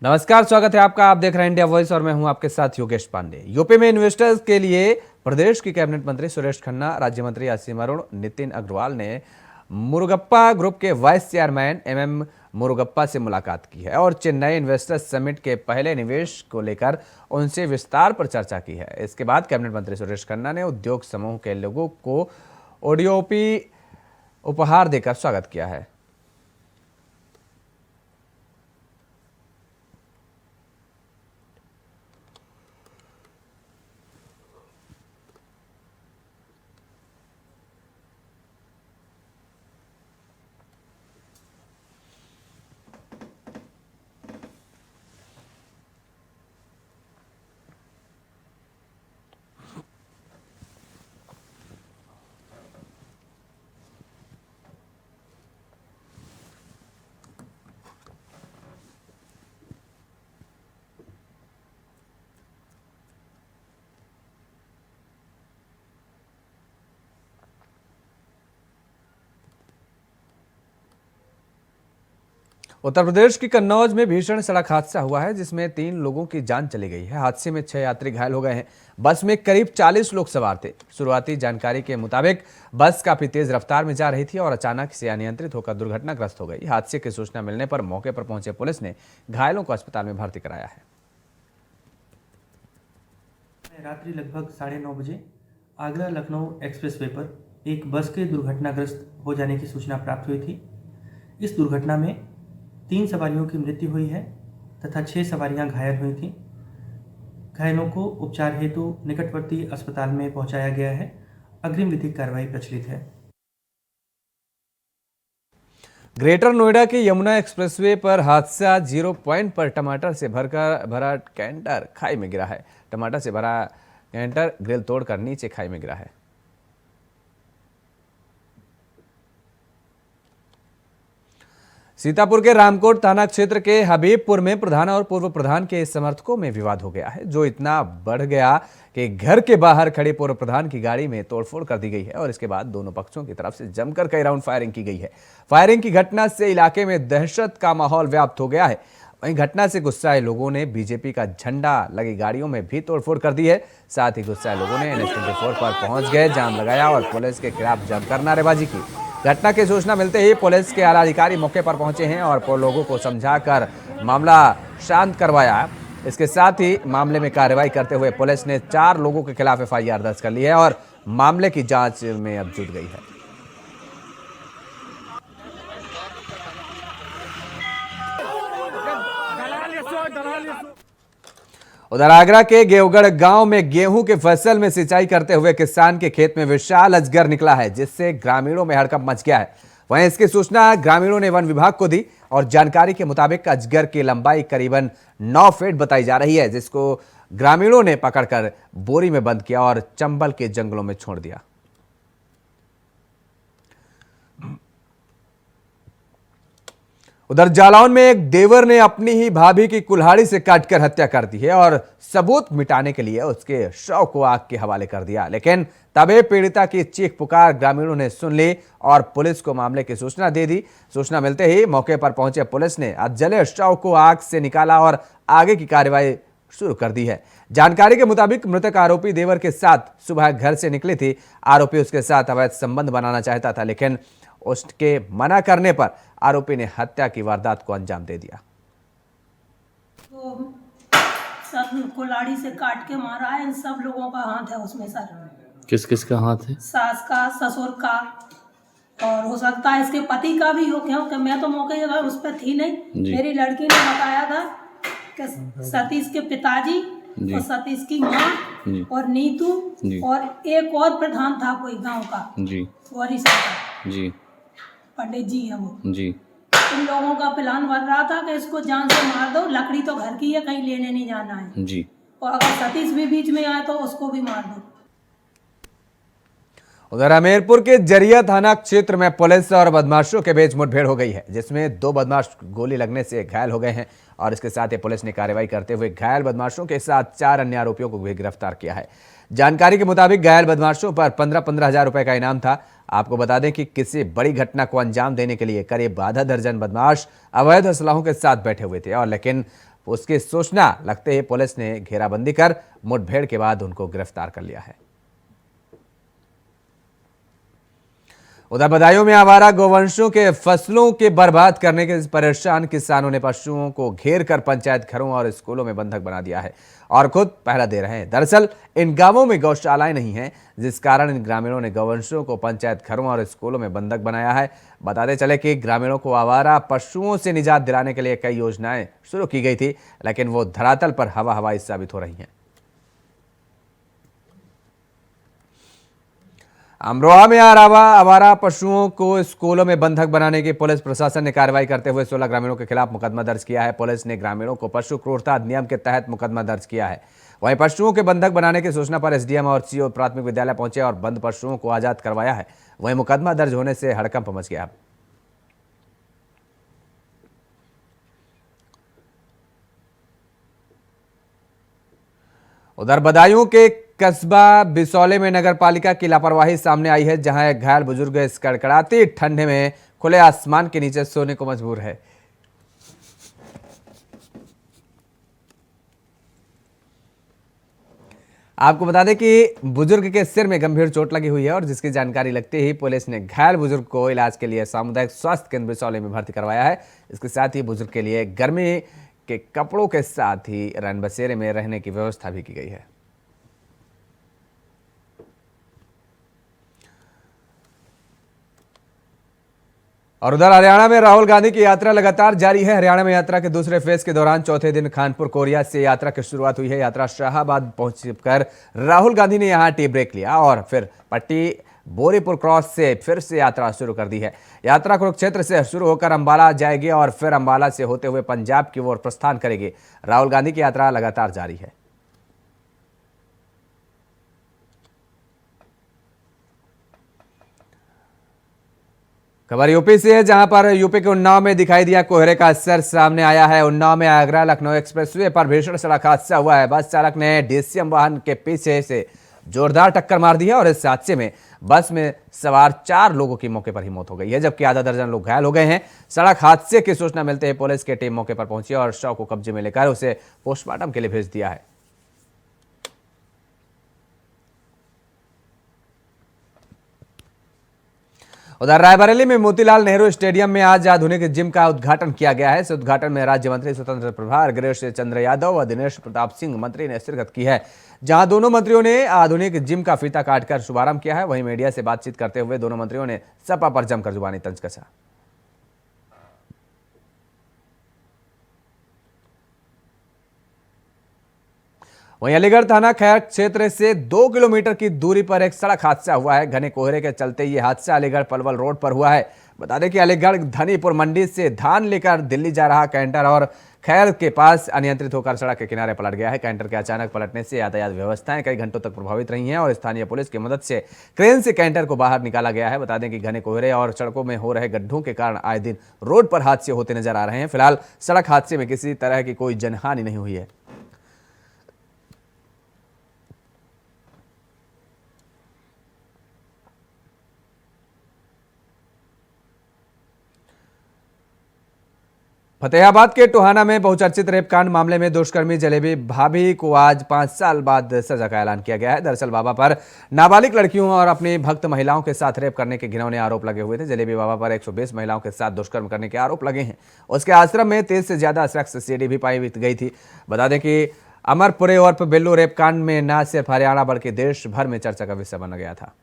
नमस्कार, स्वागत है आपका। आप देख रहे हैं इंडिया वॉइस और मैं हूं आपके साथ योगेश पांडे। यूपी में इन्वेस्टर्स के लिए प्रदेश की कैबिनेट मंत्री सुरेश खन्ना, राज्य मंत्री असीम अरुण, नितिन अग्रवाल ने मुरुगप्पा ग्रुप के वाइस चेयरमैन MM मुरुगप्पा से मुलाकात की है और चेन्नई इन्वेस्टर्स समिट के पहले निवेश को लेकर उनसे विस्तार पर चर्चा की है। इसके बाद कैबिनेट मंत्री सुरेश खन्ना ने उद्योग समूह के लोगों को ओडीओपी उपहार देकर स्वागत किया है। उत्तर प्रदेश की कन्नौज में भीषण सड़क हादसा हुआ है जिसमें 3 लोगों की जान चली गई है। हादसे में 6 यात्री घायल हो गए हैं। बस में करीब 40 लोग सवार थे। शुरुआती जानकारी के मुताबिक बस काफी तेज रफ्तार में जा रही थी और अचानक से अनियंत्रित होकर दुर्घटनाग्रस्त हो गई। हादसे की सूचना मिलने पर मौके पर पहुंचे पुलिस ने घायलों को अस्पताल में भर्ती कराया है। रात्रि लगभग 9:30 बजे आगरा लखनऊ एक्सप्रेसवे पर एक बस के दुर्घटनाग्रस्त हो जाने की सूचना प्राप्त हुई थी। इस दुर्घटना में 3 सवारियों की मृत्यु हुई है तथा 6 सवारियां घायल हुई थीं। घायलों को उपचार हेतु निकटवर्ती अस्पताल में पहुंचाया गया है। अग्रिम विधिक कार्रवाई प्रचलित है। ग्रेटर नोएडा के यमुना एक्सप्रेसवे पर हादसा। 0 पॉइंट पर टमाटर से भरा कैंटर खाई में गिरा है। टमाटर से भरा कैंटर ग्रिल तोड़कर नीचे खाई में गिरा है। सीतापुर के रामकोट थाना क्षेत्र के हबीबपुर में प्रधान और पूर्व प्रधान के समर्थकों में विवाद हो गया है, जो इतना बढ़ गया कि घर के बाहर खड़े पूर्व प्रधान की गाड़ी में तोड़फोड़ कर दी गई है और इसके बाद दोनों पक्षों की तरफ से जमकर कई राउंड फायरिंग की गई है। फायरिंग की घटना से इलाके में दहशत का माहौल व्याप्त हो गया है। वहीं घटना से गुस्साए लोगों ने बीजेपी का झंडा लगी गाड़ियों में भी तोड़फोड़ कर दी है। साथ ही गुस्साए लोगों ने NH-24 पर पहुंच गए, जाम लगाया और पुलिस के खिलाफ जमकर नारेबाजी की। घटना की सूचना मिलते ही पुलिस के आला अधिकारी मौके पर पहुंचे हैं और लोगों को समझाकर मामला शांत करवाया। इसके साथ ही मामले में कार्रवाई करते हुए पुलिस ने 4 लोगों के खिलाफ FIR दर्ज कर ली है और मामले की जांच में अब जुट गई है। उधर आगरा के गेवगढ़ गांव में गेहूं के फसल में सिंचाई करते हुए किसान के खेत में विशाल अजगर निकला है, जिससे ग्रामीणों में हड़कंप मच गया है। वहीं इसकी सूचना ग्रामीणों ने वन विभाग को दी और जानकारी के मुताबिक अजगर की लंबाई करीबन 9 फीट बताई जा रही है, जिसको ग्रामीणों ने पकड़कर बोरी में बंद किया और चंबल के जंगलों में छोड़ दिया। उधर जालौन में एक देवर ने अपनी ही भाभी की कुल्हाड़ी से काटकर हत्या कर दी है और सबूत मिटाने के लिए उसके शव को आग के हवाले कर दिया। लेकिन तबे पीड़िता की चीख पुकार ग्रामीणों ने सुन ली और पुलिस को मामले की सूचना दे दी। सूचना मिलते ही मौके पर पहुंचे पुलिस ने जले शव को आग से निकाला और आगे की कार्रवाई शुरू कर दी है। जानकारी के मुताबिक मृतक आरोपी देवर के साथ सुबह घर से निकली थी। आरोपी उसके साथ अवैध संबंध बनाना चाहता था, लेकिन उसके मना करने पर आरोपी ने हत्या की वारदात को अंजाम दे दिया। तो सब कुल्हाड़ी से काट के मारा है। इन सब लोगों का हाथ है उसमें सर। किस किस का हाथ है? सास का, ससुर का और हो सकता है इसके पति का भी हो, क्योंकि मैं तो मौके पर उस पर थी नहीं। मेरी लड़की ने बताया था कि सतीश के पिताजी और सतीश की माँ और नीतू और एक और प्रधान था कोई गांव का जी, जी, पंडित जी है वो जी। इन लोगों का प्लान बन रहा था कि इसको जान से मार दो, लकड़ी तो घर की है, कहीं लेने नहीं जाना है जी। और अगर सतीश भी बीच में आए तो उसको भी मार दो। उधर हमीरपुर के जरिया थाना क्षेत्र में पुलिस और बदमाशों के बीच मुठभेड़ हो गई है, जिसमें 2 बदमाश गोली लगने से घायल हो गए हैं और इसके साथ ही पुलिस ने कार्रवाई करते हुए घायल बदमाशों के साथ 4 अन्य आरोपियों को भी गिरफ्तार किया है। जानकारी के मुताबिक घायल बदमाशों पर 15-15 हजार रुपए का इनाम था। आपको बता दें कि किसी बड़ी घटना को अंजाम देने के लिए करीब आधा दर्जन बदमाश अवैध असलाहों के साथ बैठे हुए थे और लेकिन उसकी सूचना लगते ही पुलिस ने घेराबंदी कर मुठभेड़ के बाद उनको गिरफ्तार कर लिया है। उधर बदायूं में आवारा गोवंशों के फसलों के बर्बाद करने के परेशान किसानों ने पशुओं को घेर कर पंचायत घरों और स्कूलों में बंधक बना दिया है और खुद पहरा दे रहे हैं। दरअसल इन गांवों में गौशालाएं नहीं हैं, जिस कारण इन ग्रामीणों ने गौवंशों को पंचायत घरों और स्कूलों में बंधक बनाया है। बताते चले कि ग्रामीणों को आवारा पशुओं से निजात दिलाने के लिए कई योजनाएं शुरू की गई थी, लेकिन वो धरातल पर हवाई साबित हो रही हैं। अमरोहा में आवारा पशुओं को स्कूलों में बंधक बनाने की पुलिस प्रशासन ने कार्रवाई करते हुए 16 ग्रामीणों के खिलाफ मुकदमा दर्ज किया है। पुलिस ने ग्रामीणों को पशु क्रूरता अधिनियम के तहत मुकदमा दर्ज किया है। वहीं पशुओं के बंधक बनाने की सूचना पर एसडीएम और सीओ प्राथमिक विद्यालय पहुंचे और बंद पशुओं को आजाद करवाया है। वहीं मुकदमा दर्ज होने से हड़कंप मच गया। उधर बदायूं के कस्बा बिसौले में नगर पालिका की लापरवाही सामने आई है, जहां एक घायल बुजुर्ग इस कड़कड़ाती ठंडे में खुले आसमान के नीचे सोने को मजबूर है। आपको बता दें कि बुजुर्ग के सिर में गंभीर चोट लगी हुई है और जिसकी जानकारी लगते ही पुलिस ने घायल बुजुर्ग को इलाज के लिए सामुदायिक स्वास्थ्य केंद्र बिसौले में भर्ती करवाया है। इसके साथ ही बुजुर्ग के लिए गर्मी के कपड़ों के साथ ही रैन बसेरे में रहने की व्यवस्था भी की गई है। और उधर हरियाणा में राहुल गांधी की यात्रा लगातार जारी है। हरियाणा में यात्रा के दूसरे फेज के दौरान चौथे दिन खानपुर कोरिया से यात्रा की शुरुआत हुई है। यात्रा शाहबाद पहुंचकर राहुल गांधी ने यहां टी ब्रेक लिया और फिर पट्टी बोरीपुर क्रॉस से फिर से यात्रा शुरू कर दी है। यात्रा कुरुक्षेत्र से शुरू होकर अंबाला जाएगी और फिर अंबाला से होते हुए पंजाब की ओर प्रस्थान करेगी। राहुल गांधी की यात्रा लगातार जारी है। खबर यूपी से है, जहां पर यूपी के उन्नाव में दिखाई दिया कोहरे का असर सामने आया है। उन्नाव में आगरा लखनऊ एक्सप्रेसवे पर भीषण सड़क हादसा हुआ है। बस चालक ने डीसीएम वाहन के पीछे से जोरदार टक्कर मार दी है और इस हादसे में बस में सवार 4 लोगों की मौके पर ही मौत हो गई है, जबकि आधा दर्जन लोग घायल हो गए हैं। सड़क हादसे की सूचना मिलते ही पुलिस की टीम मौके पर पहुंची और शव को कब्जे में लेकर उसे पोस्टमार्टम के लिए भेज दिया है। उधर रायबरेली में मोतीलाल नेहरू स्टेडियम में आज आधुनिक जिम का उद्घाटन किया गया है। इस उद्घाटन में राज्य मंत्री स्वतंत्र प्रभार गिरीश चंद्र यादव व दिनेश प्रताप सिंह मंत्री ने शिरकत की है, जहां दोनों मंत्रियों ने आधुनिक जिम का फीता काटकर शुभारंभ किया है। वहीं मीडिया से बातचीत करते हुए दोनों मंत्रियों ने सपा पर जमकर जुबानी तंज कसा। वहीं अलीगढ़ थाना खैर क्षेत्र से 2 किलोमीटर की दूरी पर एक सड़क हादसा हुआ है। घने कोहरे के चलते ये हादसा अलीगढ़ पलवल रोड पर हुआ है। बता दें कि अलीगढ़ धनीपुर मंडी से धान लेकर दिल्ली जा रहा कैंटर और खैर के पास अनियंत्रित होकर सड़क के किनारे पलट गया है। कैंटर के अचानक पलटने से यातायात व्यवस्थाएं कई घंटों तक प्रभावित रही हैं और स्थानीय पुलिस की मदद से क्रेन से कैंटर को बाहर निकाला गया है। बता दें कि घने कोहरे और सड़कों में हो रहे गड्ढों के कारण आए दिन रोड पर हादसे होते नजर आ रहे हैं। फिलहाल सड़क हादसे में किसी तरह की कोई जनहानि नहीं हुई है। फतेहाबाद के टोहाना में बहुचर्चित रेप कांड मामले में दुष्कर्मी जलेबी भाभी को आज 5 साल बाद सजा का ऐलान किया गया है। दरअसल बाबा पर नाबालिग लड़कियों और अपनी भक्त महिलाओं के साथ रेप करने के घिनौने आरोप लगे हुए थे। जलेबी बाबा पर 120 महिलाओं के साथ दुष्कर्म करने के आरोप लगे हैं। उसके आश्रम में 30 से ज्यादा सेक्स सीडी भी पाई गई थी। बता दें कि अमरपुरे और बिल्लू रेप कांड में न सिर्फ हरियाणा बल्कि देश भर में चर्चा का विषय बन गया था।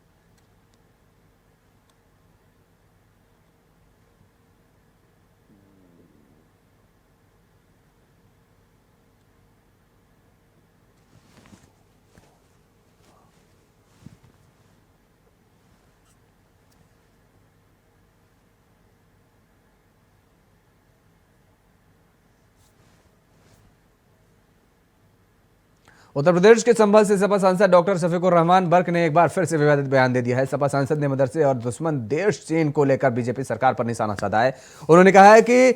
उत्तर प्रदेश के संभल से सपा सांसद डॉक्टर शफीकुर रहमान बर्क ने एक बार फिर से विवादित बयान दे दिया है। सपा सांसद ने मदरसे और दुश्मन देश चीन को लेकर बीजेपी सरकार पर निशाना साधा है। उन्होंने कहा है कि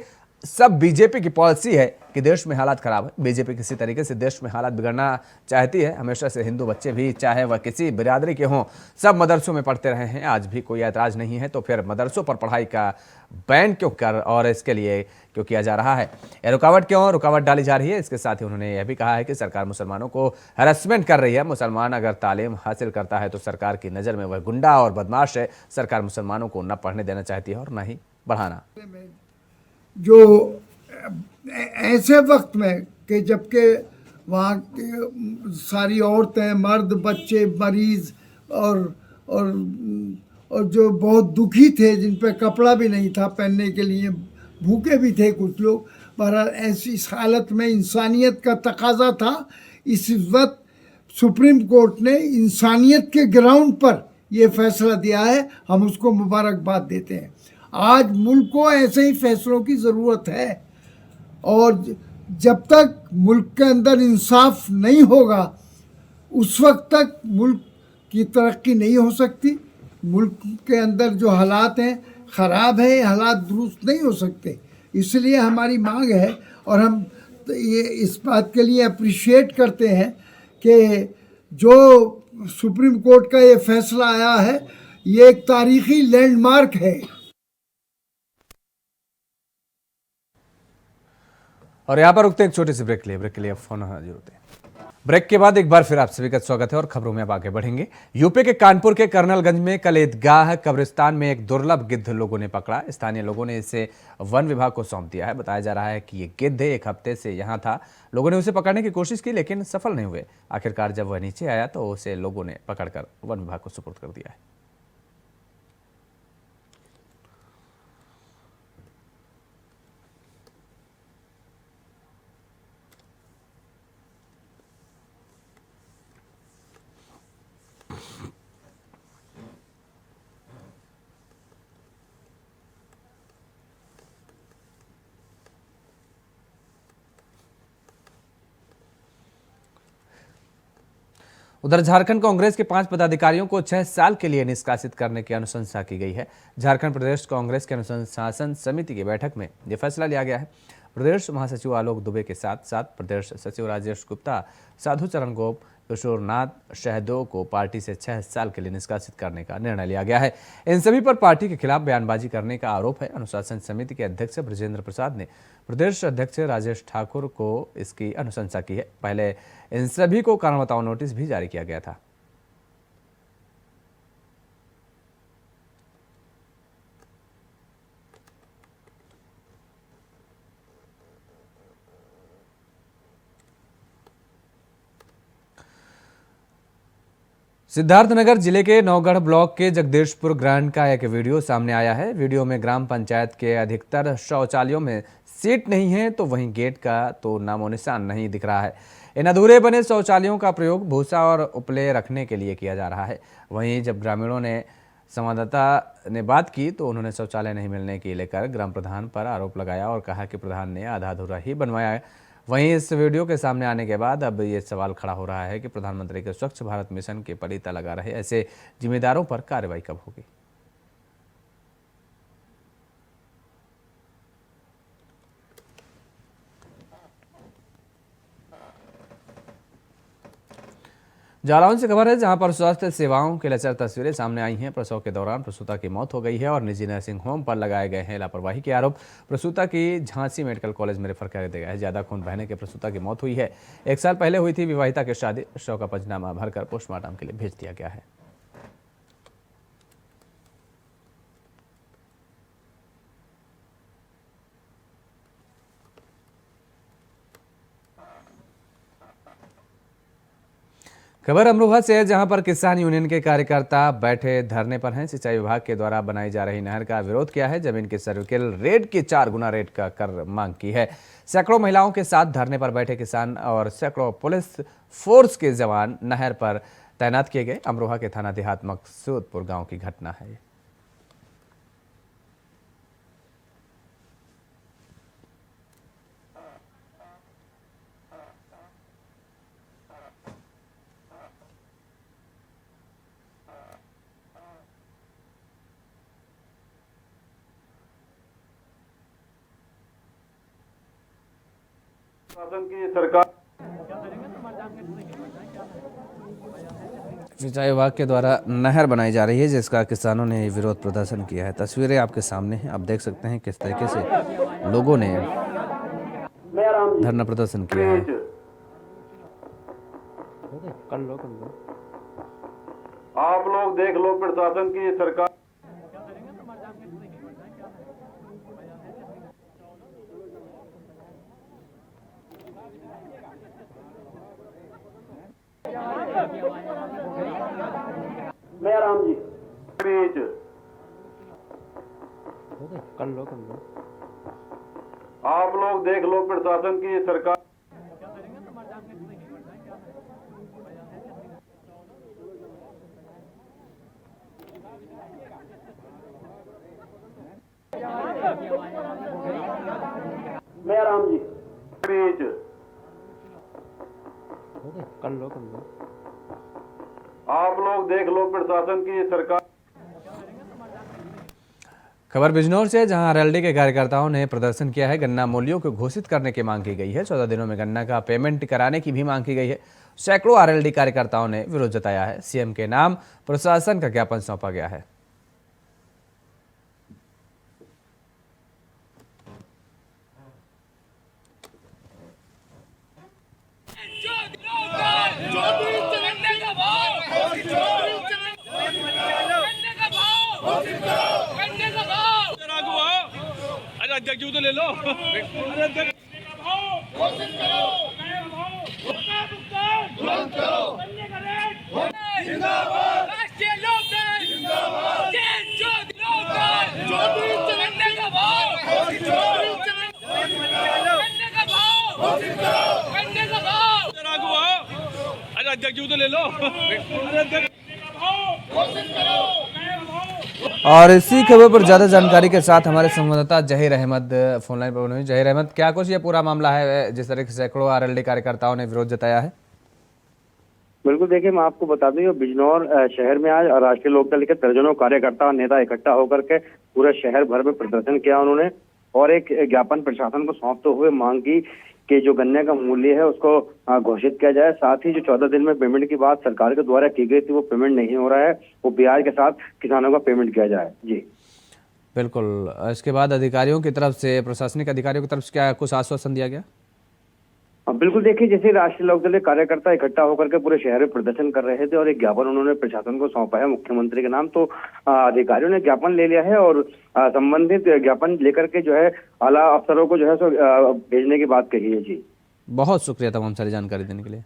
सब बीजेपी की पॉलिसी है कि देश में हालात खराब है। बीजेपी किसी तरीके से देश में हालात बिगड़ना चाहती है। हमेशा से हिंदू बच्चे भी, चाहे वह किसी बिरादरी के हों, सब मदरसों में पढ़ते रहे हैं। आज भी कोई ऐतराज नहीं है, तो फिर मदरसों पर पढ़ाई का बैन क्यों कर और इसके लिए क्यों किया जा रहा है? यह रुकावट डाली जा रही है। इसके साथ ही उन्होंने यह भी कहा है कि सरकार मुसलमानों को हैरेसमेंट कर रही है। मुसलमान अगर तालीम हासिल करता है तो सरकार की नज़र में वह गुंडा और बदमाश है। सरकार मुसलमानों को न पढ़ने देना चाहती है और न ही बढ़ाना। जो ऐसे वक्त में कि जबकि वहाँ के सारी औरतें, मर्द, बच्चे, मरीज और और जो बहुत दुखी थे, जिन पे कपड़ा भी नहीं था पहनने के लिए, भूखे भी थे कुछ लोग। बहरहाल ऐसी हालत में इंसानियत का तकाजा था। इस वक्त सुप्रीम कोर्ट ने इंसानियत के ग्राउंड पर यह फैसला दिया है, हम उसको मुबारकबाद देते हैं। आज मुल्क को ऐसे ही फैसलों की ज़रूरत है और जब तक मुल्क के अंदर इंसाफ नहीं होगा उस वक्त तक मुल्क की तरक्की नहीं हो सकती। मुल्क के अंदर जो हालात हैं ख़राब है, हालात दुरुस्त नहीं हो सकते। इसलिए हमारी मांग है और हम ये इस बात के लिए अप्रिशिएट करते हैं कि जो सुप्रीम कोर्ट का ये फैसला आया है, ये एक तारीखी लैंडमार्क है। और यहाँ पर रुकते हैं एक छोटे से ब्रेक के लिए फोन हाजिर होते हैं। ब्रेक के बाद एक बार फिर आप सभी का स्वागत है और खबरों में अब आगे बढ़ेंगे। यूपी के कानपुर के कर्नलगंज में कल ईदगाह कब्रिस्तान में एक दुर्लभ गिद्ध लोगों ने पकड़ा। स्थानीय लोगों ने इसे वन विभाग को सौंप दिया है। बताया जा रहा है कि ये गिद्ध एक हफ्ते से यहाँ था। लोगों ने उसे पकड़ने की कोशिश की लेकिन सफल नहीं हुए। आखिरकार जब वह नीचे आया तो उसे लोगों ने पकड़कर वन विभाग को सुपुर्द कर दिया है। उधर झारखंड कांग्रेस के 5 पदाधिकारियों को 6 साल के लिए निष्कासित करने की अनुशंसा की गई है। झारखंड प्रदेश कांग्रेस के अनुशासन समिति की बैठक में यह फैसला लिया गया है। प्रदेश महासचिव आलोक दुबे के साथ साथ प्रदेश सचिव राजेश गुप्ता, साधु चरण गोप, किशोरनाथ शहदो को पार्टी से 6 साल के लिए निष्कासित करने का निर्णय लिया गया है। इन सभी पर पार्टी के खिलाफ बयानबाजी करने का आरोप है। अनुशासन समिति के अध्यक्ष ब्रजेंद्र प्रसाद ने प्रदेश अध्यक्ष राजेश ठाकुर को इसकी अनुशंसा की है। पहले इन सभी को कारण बताओ नोटिस भी जारी किया गया था। सिद्धार्थनगर जिले के नौगढ़ ब्लॉक के जगदीशपुर ग्रांड का एक वीडियो सामने आया है। वीडियो में ग्राम पंचायत के अधिकतर शौचालयों में सीट नहीं है तो वहीं गेट का तो नामो निशान नहीं दिख रहा है। इन अधूरे बने शौचालयों का प्रयोग भूसा और उपले रखने के लिए किया जा रहा है। वहीं जब ग्रामीणों ने संवाददाता ने बात की तो उन्होंने शौचालय नहीं मिलने के लेकर ग्राम प्रधान पर आरोप लगाया और कहा कि प्रधान ने आधा अधूरा ही बनवाया है। वहीं इस वीडियो के सामने आने के बाद अब ये सवाल खड़ा हो रहा है कि प्रधानमंत्री के स्वच्छ भारत मिशन के पलीता लगा रहे ऐसे जिम्मेदारों पर कार्रवाई कब होगी। जालौन से खबर है जहां पर स्वास्थ्य सेवाओं की लचर तस्वीरें सामने आई हैं। प्रसव के दौरान प्रसूता की मौत हो गई है और निजी नर्सिंग होम पर लगाए गए हैं लापरवाही के आरोप। प्रसूता की झांसी मेडिकल कॉलेज में रेफर कर दिया गया है। ज्यादा खून बहने के प्रसूता की मौत हुई है। 1 साल पहले हुई थी विवाहिता की शादी। शव का पंचनामा भरकर पोस्टमार्टम के लिए भेज दिया गया है। खबर अमरोहा से है जहां पर किसान यूनियन के कार्यकर्ता बैठे धरने पर हैं। सिंचाई विभाग के द्वारा बनाई जा रही नहर का विरोध किया है। जमीन की सर्विकल रेट की 4 गुना रेट का कर मांग की है। सैकड़ों महिलाओं के साथ धरने पर बैठे किसान और सैकड़ों पुलिस फोर्स के जवान नहर पर तैनात किए गए। अमरोहा के थाना देहात मकसूदपुर गाँव की घटना है। शासन की सरकार सिंचाई विभाग के द्वारा नहर बनाई जा रही है, जिसका किसानों ने विरोध प्रदर्शन किया है। तस्वीरें आपके सामने हैं, आप देख सकते हैं किस तरीके से लोगों ने धरना प्रदर्शन किया है। आप लोग देख लो, प्रशासन की सरकार राम जी बीच आप लोग देख लो, प्रशासन की सरकार राम जी बीच आप लोग देख लो, प्रशासन की सरकार। खबर बिजनौर से, जहां आरएलडी के कार्यकर्ताओं ने प्रदर्शन किया है। गन्ना मूल्यों को घोषित करने की मांग की गई है। 14 दिनों में गन्ना का पेमेंट कराने की भी मांग की गई है। सैकड़ों आरएलडी कार्यकर्ताओं ने विरोध जताया है। सीएम के नाम प्रशासन का ज्ञापन सौंपा गया है। अध्यक्ष तो ले लो। अध्यक्ष तो ले लो। और इसी खबर पर ज्यादा जानकारी के साथ हमारे संवाददाता जहीर अहमद फोन लाइन पर बने हुए। जहीर अहमद, क्या कुछ ये पूरा मामला है जिस तरह से सैकड़ों आरएलडी कार्यकर्ताओं ने विरोध जताया है? बिल्कुल, देखिए मैं आपको बता दूं, बिजनौर शहर में आज राष्ट्रीय लोकदल के दर्जनों कार्यकर्ता और नेता इकट्ठा होकर के पूरे शहर भर में प्रदर्शन किया उन्होंने, और एक ज्ञापन प्रशासन को सौंपते हुए मांग की कि जो गन्ने का मूल्य है उसको घोषित किया जाए। साथ ही जो 14 दिन में पेमेंट की बात सरकार के द्वारा की गई थी, वो पेमेंट नहीं हो रहा है, वो ब्याज के साथ किसानों का पेमेंट किया जाए। जी बिल्कुल। इसके बाद अधिकारियों की तरफ से, प्रशासनिक अधिकारियों की तरफ से क्या कुछ आश्वासन दिया गया? बिल्कुल, देखिए जैसे राष्ट्रीय लोकदल के कार्यकर्ता इकट्ठा होकर के पूरे शहर में प्रदर्शन कर रहे थे और एक ज्ञापन उन्होंने प्रशासन को सौंपा है मुख्यमंत्री के नाम, तो अधिकारियों ने ज्ञापन ले लिया है और संबंधित ज्ञापन लेकर के जो है आला अफसरों को जो है सो भेजने की बात कही है। जी बहुत शुक्रिया तमाम सारी जानकारी देने के लिए।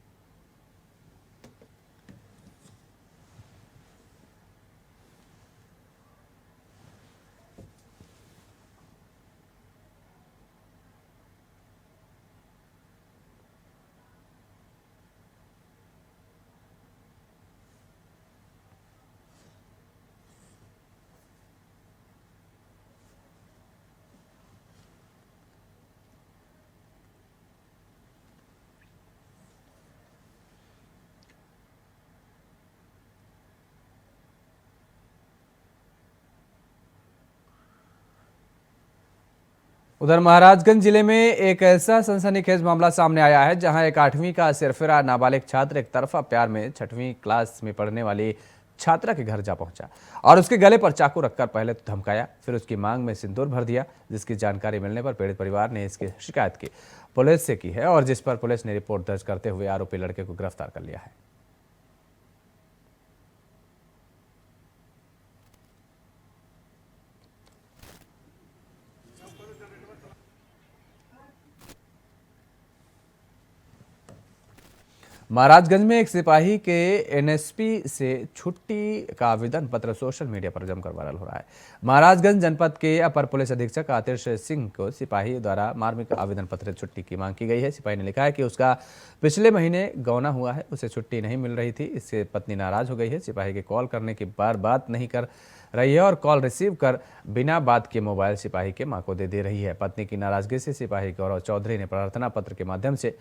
उधर महाराजगंज जिले में एक ऐसा सनसनीखेज मामला सामने आया है, जहां एक 8वीं का सिरफिरा नाबालिग छात्र एक तरफा प्यार में 6वीं क्लास में पढ़ने वाली छात्रा के घर जा पहुंचा और उसके गले पर चाकू रखकर पहले तो धमकाया, फिर उसकी मांग में सिंदूर भर दिया। जिसकी जानकारी मिलने पर पीड़ित परिवार ने इसकी शिकायत की पुलिस से की है और जिस पर पुलिस ने रिपोर्ट दर्ज करते हुए आरोपी लड़के को गिरफ्तार कर लिया है। महाराजगंज में एक सिपाही के एनएसपी से छुट्टी का आवेदन पत्र सोशल मीडिया पर जमकर वायरल हो रहा है। महाराजगंज जनपद के अपर पुलिस अधीक्षक आतिश सिंह को सिपाही द्वारा मार्मिक आवेदन पत्र छुट्टी की मांग की गई है। सिपाही ने लिखा है कि उसका पिछले महीने गौना हुआ है, उसे छुट्टी नहीं मिल रही थी, इससे पत्नी नाराज हो गई है। सिपाही के कॉल करने की बार बात नहीं कर रही है और कॉल रिसीव कर बिना बात के मोबाइल सिपाही के मां को दे रही है। पत्नी की नाराजगी से सिपाही गौरव चौधरी ने प्रार्थना पत्र के माध्यम से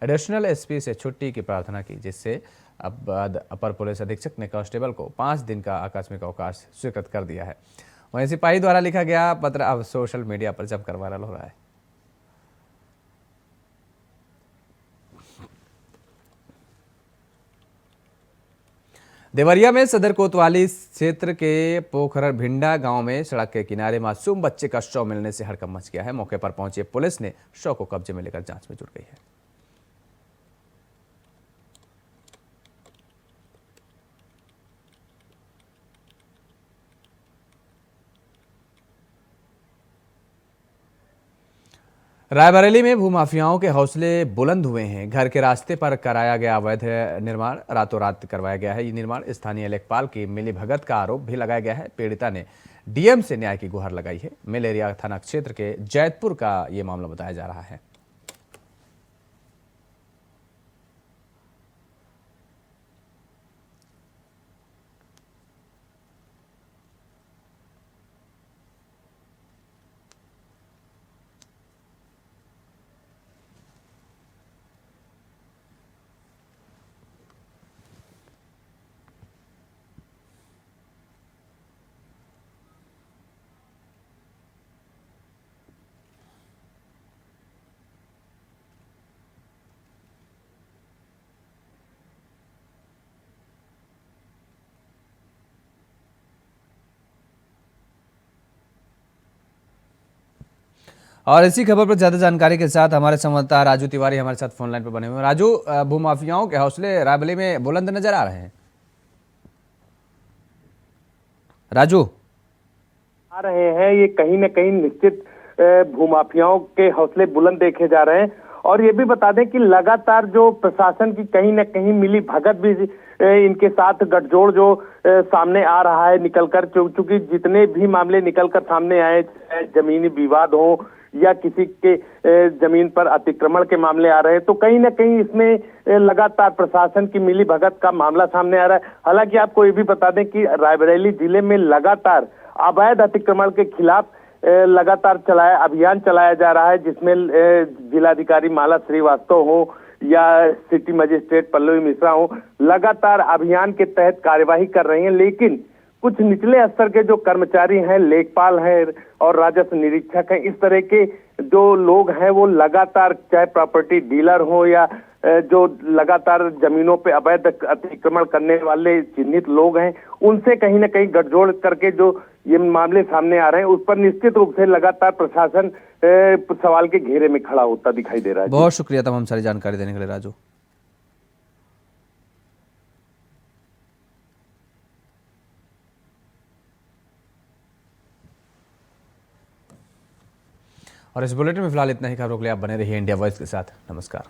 एडिशनल एसपी से छुट्टी की प्रार्थना की, जिससे अब अपर पुलिस अधीक्षक ने कांस्टेबल को 5 दिन का आकस्मिक अवकाश स्वीकृत कर दिया है। वहीं सिपाही द्वारा लिखा गया पत्र अब सोशल मीडिया पर जमकर वायरल हो रहा है। देवरिया में सदर कोतवाली क्षेत्र के पोखर भिंडा गांव में सड़क के किनारे मासूम बच्चे का शव मिलने से हड़कंप मच गया है। मौके पर पहुंची पुलिस ने शव को कब्जे में लेकर जांच में जुट गई है। रायबरेली में भूमाफियाओं के हौसले बुलंद हुए हैं। घर के रास्ते पर कराया गया अवैध निर्माण रातों रात करवाया गया है। ये निर्माण स्थानीय लेखपाल की मिलीभगत का आरोप भी लगाया गया है। पीड़िता ने डीएम से न्याय की गुहार लगाई है। मेलेरिया थाना क्षेत्र के जैतपुर का ये मामला बताया जा रहा है। और इसी खबर पर ज्यादा जानकारी के साथ हमारे संवाददाता राजू तिवारी हमारे साथ फोन लाइन पर बने हुए हैं। राजू, भूमाफियाओं के हौसले रायबरेली में बुलंद नजर आ रहे हैं। राजू, आ रहे हैं ये कहीं न कहीं निश्चित भूमाफियाओं के हौसले बुलंद देखे जा रहे हैं। और ये भी बता दें कि लगातार जो प्रशासन की कहीं न कहीं मिली भगत भी इनके साथ गठजोड़ जो सामने आ रहा है निकलकर, चूंकि जितने भी मामले निकलकर सामने आए, जमीनी विवाद हो या किसी के जमीन पर अतिक्रमण के मामले आ रहे हैं, तो कहीं ना कहीं इसमें लगातार प्रशासन की मिली भगत का मामला सामने आ रहा है। हालांकि आपको ये भी बता दें कि रायबरेली जिले में लगातार अवैध अतिक्रमण के खिलाफ लगातार अभियान चलाया जा रहा है, जिसमें जिलाधिकारी माला श्रीवास्तव हो या सिटी मजिस्ट्रेट पल्लवी मिश्रा हो, लगातार अभियान के तहत कार्यवाही कर रही हैं। लेकिन कुछ निचले स्तर के जो कर्मचारी हैं, लेखपाल हैं और राजस्व निरीक्षक हैं, इस तरह के जो लोग हैं वो लगातार, चाहे प्रॉपर्टी डीलर हो या जो लगातार जमीनों पे अवैध अतिक्रमण करने वाले चिन्हित लोग हैं, उनसे कहीं ना कहीं गठजोड़ करके जो ये मामले सामने आ रहे हैं, उस पर निश्चित रूप से लगातार प्रशासन सवाल के घेरे में खड़ा होता दिखाई दे रहा है। बहुत शुक्रिया तमाम सारी जानकारी देने के लिए राजू। और इस बुलेटिन में फिलहाल इतना ही। खबरों के लिए आप बने रहिए इंडिया वॉइस के साथ। नमस्कार।